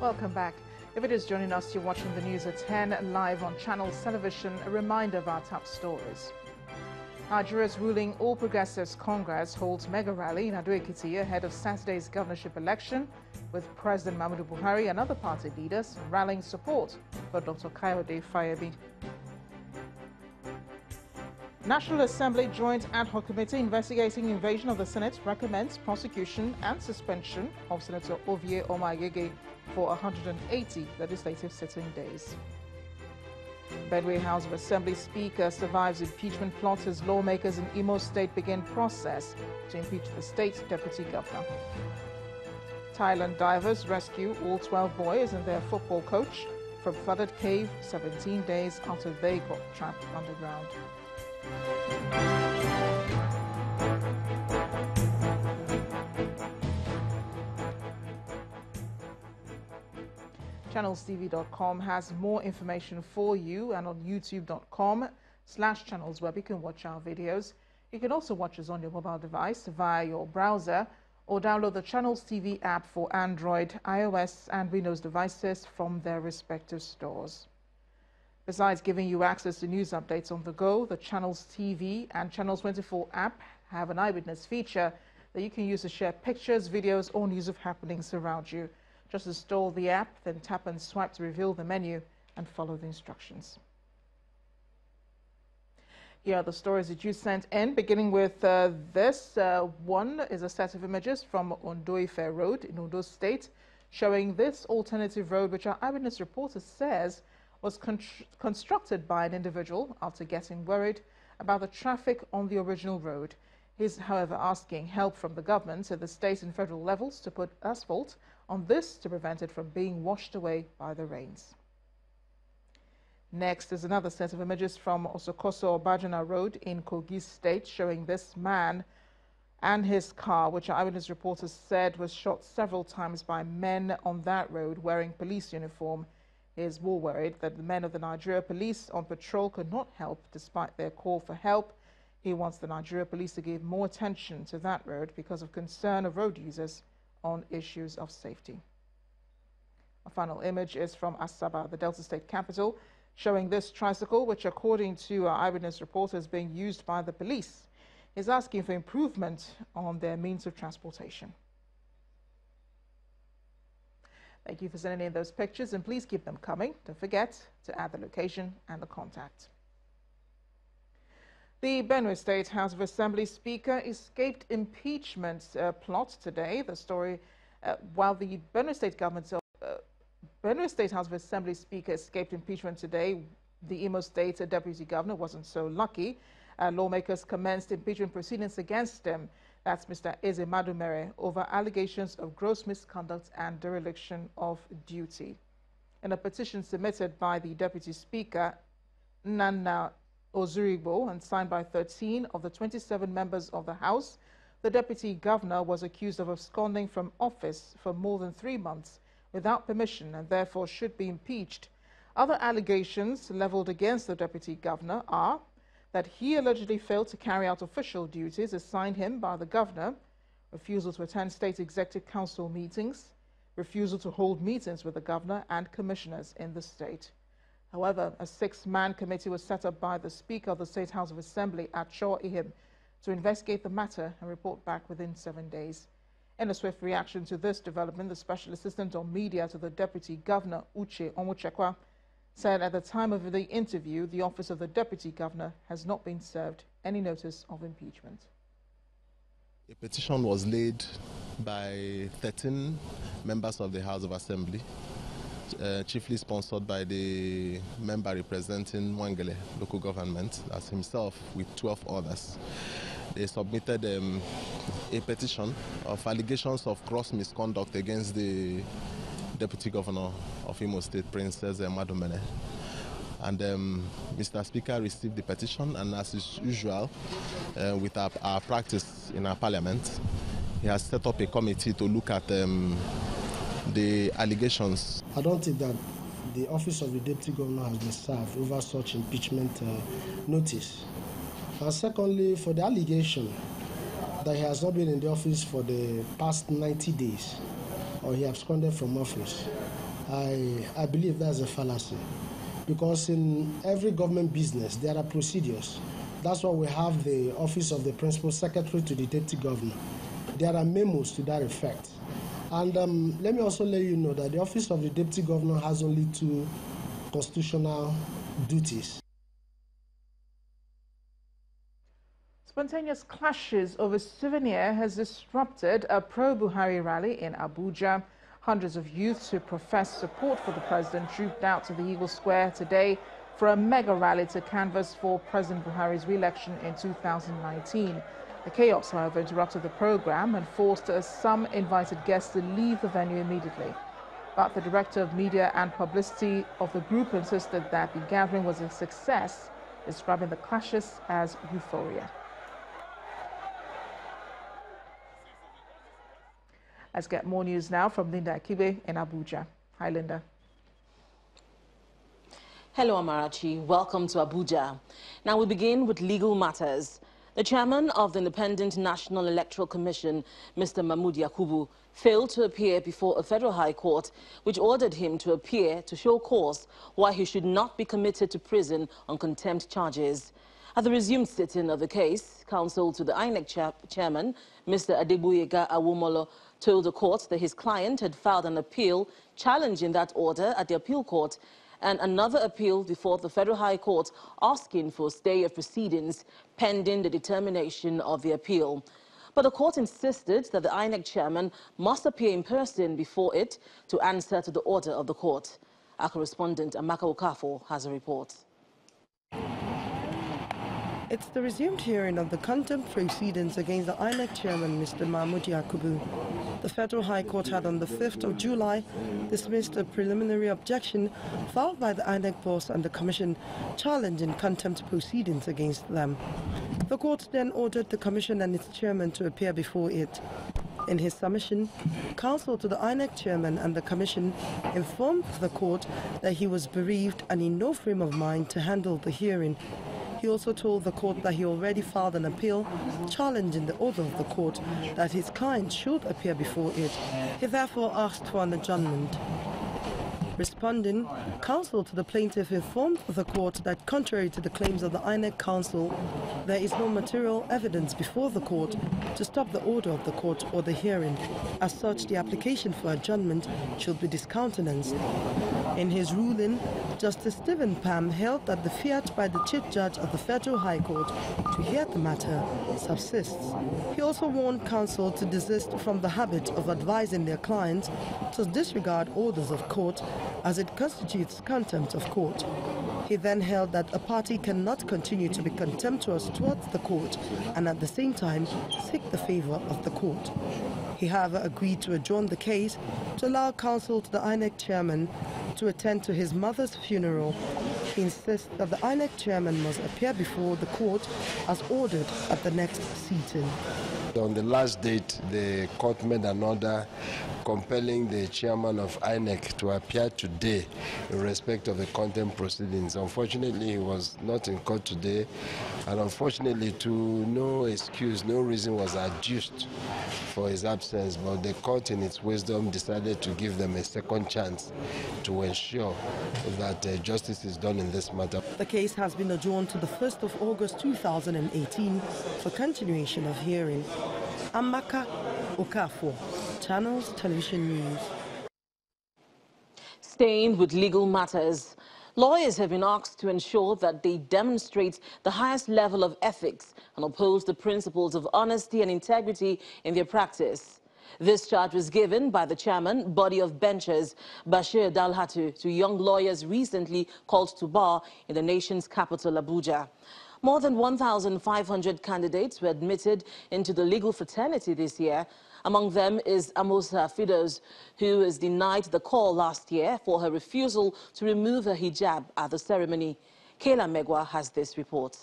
Welcome back. If it is joining us, you're watching the news at 10 live on Channels Television. A reminder of our top stories. Nigeria's ruling All Progressives Congress holds mega rally in Ado-Ekiti ahead of Saturday's governorship election, with President Pt2 and other party leaders rallying support for Dr. Kayode Fayebi. National Assembly Joint Ad Hoc Committee investigating invasion of the Senate recommends prosecution and suspension of Senator Ovie Omoagege for 180 legislative sitting days. Benue House of Assembly Speaker survives impeachment plot as lawmakers in Imo State begin process to impeach the state deputy governor. Thailand divers rescue all 12 boys and their football coach from flooded cave 17 days after they got trapped underground. ChannelsTV.com has more information for you, and on youtube.com/channels where you can watch our videos. You can also watch us on your mobile device via your browser or download the Channels TV app for Android, iOS and Windows devices from their respective stores. Besides giving you access to news updates on the go, the Channels TV and Channels 24 app have an eyewitness feature that you can use to share pictures, videos or news of happenings around you. Just install the app, then tap and swipe to reveal the menu and follow the instructions. Here are the stories that you sent in, beginning with this. One is a set of images from Ondo-Ife Road in Ondo State, showing this alternative road, which our eyewitness reporter says was constructed by an individual after getting worried about the traffic on the original road. He's, however, asking help from the government at the state and federal levels to put asphalt on this to prevent it from being washed away by the rains. Next is another set of images from Osokoso-Obajana Road in Kogi State, showing this man and his car, which our eyewitness reporters said was shot several times by men on that road wearing police uniform. He is more worried that the men of the Nigeria police on patrol could not help despite their call for help. He wants the Nigeria police to give more attention to that road because of concern of road users on issues of safety. A final image is from Asaba, the Delta State capital, showing this tricycle, which according to our eyewitness reporter is being used by the police. He's asking for improvement on their means of transportation. Thank you for sending in those pictures, and please keep them coming. Don't forget to add the location and the contact. The Benue State House of Assembly Speaker escaped impeachment plot today. The story, while the Benue State House of Assembly Speaker escaped impeachment today, the Imo State Deputy Governor wasn't so lucky. Lawmakers commenced impeachment proceedings against him. That's Mr. Eze Madumere, over allegations of gross misconduct and dereliction of duty. In a petition submitted by the Deputy Speaker, Nana Ozurigbo, and signed by 13 of the 27 members of the House, the Deputy Governor was accused of absconding from office for more than 3 months without permission and therefore should be impeached. Other allegations leveled against the Deputy Governor are that he allegedly failed to carry out official duties assigned him by the Governor, refusal to attend State Executive Council meetings, refusal to hold meetings with the Governor and commissioners in the state. However, a 6-man committee was set up by the Speaker of the State House of Assembly, Acho Ihim, to investigate the matter and report back within 7 days. In a swift reaction to this development, the Special Assistant on Media to the Deputy Governor, Uche Onwuchekwa, said at the time of the interview, the office of the Deputy Governor has not been served any notice of impeachment. A petition was laid by 13 members of the House of Assembly, chiefly sponsored by the member representing Wangele local government, as himself with 12 others. They submitted a petition of allegations of gross misconduct against the Deputy Governor of Imo State, Princess Madumere. And Mr. Speaker received the petition, and as is usual with our practice in our parliament, he has set up a committee to look at the allegations. I don't think that the office of the Deputy Governor has been served over such impeachment notice. And secondly, for the allegation that he has not been in the office for the past 90 days, or he absconded from office, I believe that's a fallacy, because in every government business there are procedures. That's why we have the Office of the Principal Secretary to the Deputy Governor. There are memos to that effect. And let me also let you know that the Office of the Deputy Governor has only 2 constitutional duties. Spontaneous clashes over Souvenir has disrupted a pro-Buhari rally in Abuja. Hundreds of youths who profess support for the president trooped out to the Eagle Square today for a mega rally to canvass for President Buhari's re-election in 2019. The chaos, however, interrupted the program and forced some invited guests to leave the venue immediately. But the director of media and publicity of the group insisted that the gathering was a success, describing the clashes as euphoria. Let's get more news now from Linda Akibe in Abuja. Hi, Linda. Hello, Amarachi. Welcome to Abuja. Now we begin with legal matters. The chairman of the Independent National Electoral Commission, Mr. Mahmood Yakubu, failed to appear before a federal high court, which ordered him to appear to show cause why he should not be committed to prison on contempt charges. At the resumed sitting of the case, counsel to the INEC chairman, Mr. Adegboyega Awomolo, told the court that his client had filed an appeal challenging that order at the appeal court, and another appeal before the Federal High Court asking for a stay of proceedings pending the determination of the appeal. But the court insisted that the INEC chairman must appear in person before it to answer to the order of the court. Our correspondent Amaka Okafor has a report. It's the resumed hearing of the contempt proceedings against the INEC chairman, Mr. Mahmood Yakubu. The Federal High Court had on the 5th of July dismissed a preliminary objection filed by the INEC boss and the Commission challenging contempt proceedings against them. The court then ordered the Commission and its chairman to appear before it. In his submission, counsel to the INEC chairman and the Commission informed the court that he was bereaved and in no frame of mind to handle the hearing. He also told the court that he already filed an appeal challenging the order of the court that his client should appear before it. He therefore asked for an adjournment. Responding, counsel to the plaintiff informed the court that contrary to the claims of the INEC counsel, there is no material evidence before the court to stop the order of the court or the hearing. As such, the application for adjournment should be discountenanced. In his ruling, Justice Stephen Pam held that the fiat by the Chief Judge of the Federal High Court to hear the matter subsists. He also warned counsel to desist from the habit of advising their clients to disregard orders of court as it constitutes contempt of court. He then held that a party cannot continue to be contemptuous towards the court and at the same time seek the favor of the court. He, however, agreed to adjourn the case to allow counsel to the INEC chairman to attend to his mother's funeral. He insists that the INEC chairman must appear before the court as ordered at the next sitting. On the last date, the court made an order compelling the chairman of INEC to appear today in respect of the contempt proceedings. Unfortunately, he was not in court today, and unfortunately, to no excuse, no reason was adduced for his absence, but the court in its wisdom decided to give them a second chance to ensure that justice is done in this matter. The case has been adjourned to the 1st of August 2018 for continuation of hearing. Amaka Okafor, Channels Television News. Staying with legal matters, lawyers have been asked to ensure that they demonstrate the highest level of ethics and oppose the principles of honesty and integrity in their practice. This charge was given by the chairman, body of benchers, Bashir Dalhatu, to young lawyers recently called to bar in the nation's capital, Abuja. More than 1,500 candidates were admitted into the legal fraternity this year. Among them is Amosa Fidos, who was denied the call last year for her refusal to remove her hijab at the ceremony. Kayla Megwa has this report.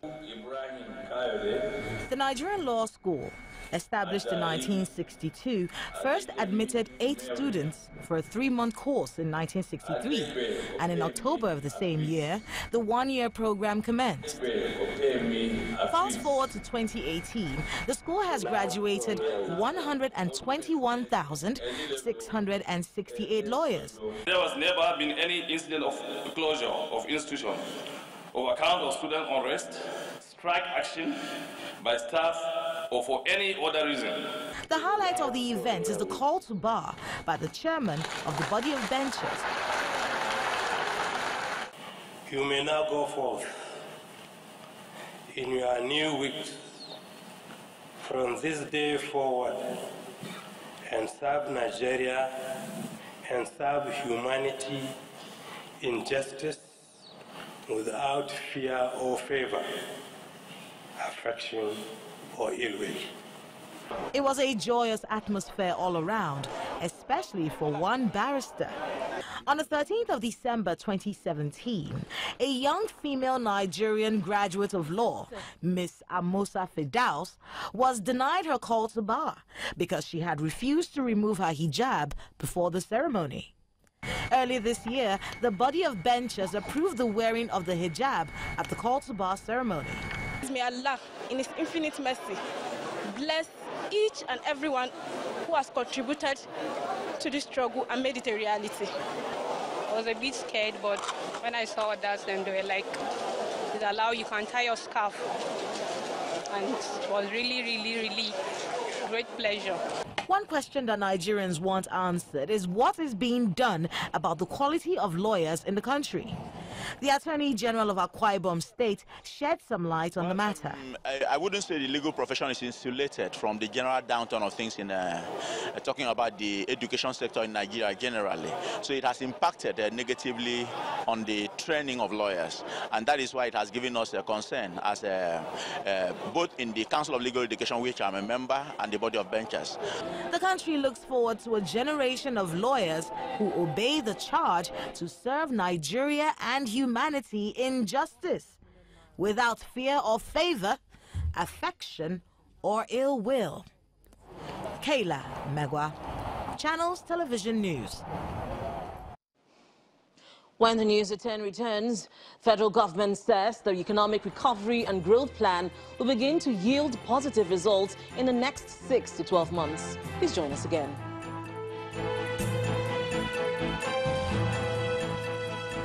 The Nigerian Law School, established in 1962, first admitted 8 students for a 3-month course in 1963, and in October of the same year, the 1-year program commenced. Fast forward to 2018, the school has graduated 121,668 lawyers. There has never been any incident of closure of institution on account of student unrest, strike action by staff, or for any other reason. The highlight of the event is the call to bar by the chairman of the body of benchers. You may now go forth in your new weeks from this day forward and serve Nigeria and serve humanity in justice without fear or favor, affection or ill will. It was a joyous atmosphere all around, especially for one barrister. On the 13th of December 2017, a young female Nigerian graduate of law, Miss Amosa Fidaus, was denied her call to bar because she had refused to remove her hijab before the ceremony. Early this year, the body of benchers approved the wearing of the hijab at the call to bar ceremony. May Allah, in His infinite mercy, bless each and everyone who has contributed to this struggle and made it a reality. I was a bit scared, but when I saw others, then they were like, "It's allowed, you can tie your scarf." And it was really, really, really great pleasure. One question that Nigerians want answered is what is being done about the quality of lawyers in the country. The Attorney General of Akwa Ibom State shed some light on the matter. I wouldn't say the legal profession is insulated from the general downturn of things in talking about the education sector in Nigeria generally. So it has impacted negatively on the training of lawyers, and that is why it has given us a concern as both in the Council of Legal Education, which I'm a member, and the body of benchers. The country looks forward to a generation of lawyers who obey the charge to serve Nigeria and humanity in justice, without fear or favor, affection or ill will. Kayla Megwa, Channels Television News. When the News at 10 returns, federal government says the economic recovery and growth plan will begin to yield positive results in the next 6 to 12 months. Please join us again.